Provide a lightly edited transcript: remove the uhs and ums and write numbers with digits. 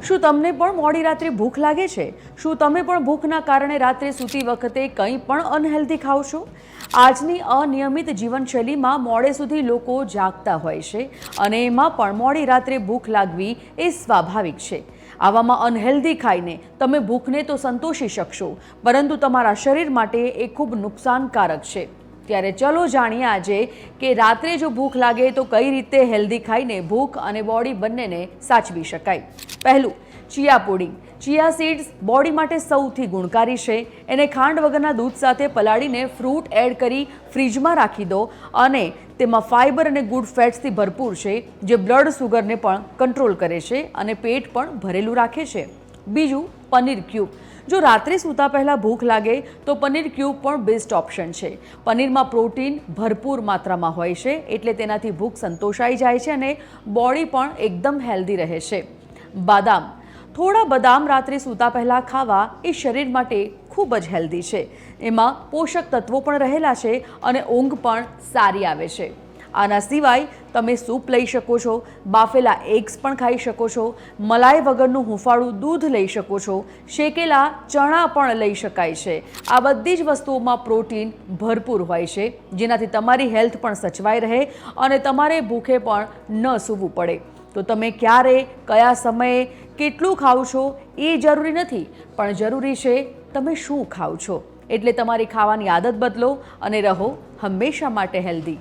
શું તમને પણ મોડી રાત્રે ભૂખ લાગે છે? શું તમે પણ ભૂખના કારણે રાત્રે સૂતી વખતે કંઈ પણ અનહેલ્ધી ખાઓ છો? આજની અનિયમિત જીવનશૈલીમાં મોડે સુધી લોકો જાગતા હોય છે અને એમાં પણ મોડી રાત્રે ભૂખ લાગવી એ સ્વાભાવિક છે. આવામાં અનહેલ્ધી ખાઈને તમે ભૂખને તો સંતોષી શકશો, પરંતુ તમારા શરીર માટે એ ખૂબ નુકસાનકારક છે. ત્યારે ચલો જાણીએ આજે કે રાત્રે જો ભૂખ લાગે તો કઈ રીતે હેલ્ધી ખાઈને ભૂખ અને બોડી બંનેને સાચવી શકાય. પહેલું, ચિયા પુડિંગ. ચિયા સીડ્સ બોડી માટે સૌથી ગુણકારી છે. એને ખાંડ વગરના દૂધ સાથે પલાળીને ફ્રૂટ એડ કરી ફ્રીજમાં રાખી દો અને તેમાં ફાઇબર અને ગુડ ફેટ્સથી ભરપૂર છે, જે બ્લડ સુગરને પણ કંટ્રોલ કરે છે અને પેટ પણ ભરેલું રાખે છે. બીજું, પનીર ક્યુબ. જો રાત્રે સૂતા પહેલાં ભૂખ લાગે તો પનીર ક્યુબ પણ બેસ્ટ ઓપ્શન છે. પનીરમાં પ્રોટીન ભરપૂર માત્રામાં હોય છે, એટલે તેનાથી ભૂખ સંતોષાઈ જાય છે અને બોડી પણ એકદમ હેલ્ધી રહે છે. બદામ. થોડા બદામ રાત્રે સૂતા પહેલાં ખાવા એ શરીર માટે ખૂબ જ હેલ્ધી છે. એમાં પોષક તત્વો પણ રહેલા છે અને ઊંઘ પણ સારી આવે છે. આના સિવાય તમે સૂપ લઈ શકો છો, બાફેલા એગ્સ પણ ખાઈ શકો છો, મલાઈ વગરનું હૂંફાળું દૂધ લઈ શકો છો, શેકેલા ચણા પણ લઈ શકાય છે. આ બધી જ વસ્તુઓમાં પ્રોટીન ભરપૂર હોય છે, જેનાથી તમારી હેલ્થ પણ સચવાઈ રહે અને તમારે ભૂખે પણ ન સૂવું પડે. તો તમે ક્યારે, કયા સમયે, કેટલું ખાઓ છો એ જરૂરી નથી, પણ જરૂરી છે તમે શું ખાઓ છો. એટલે તમારી ખાવાની આદત બદલો અને રહો હંમેશા માટે હેલ્ધી.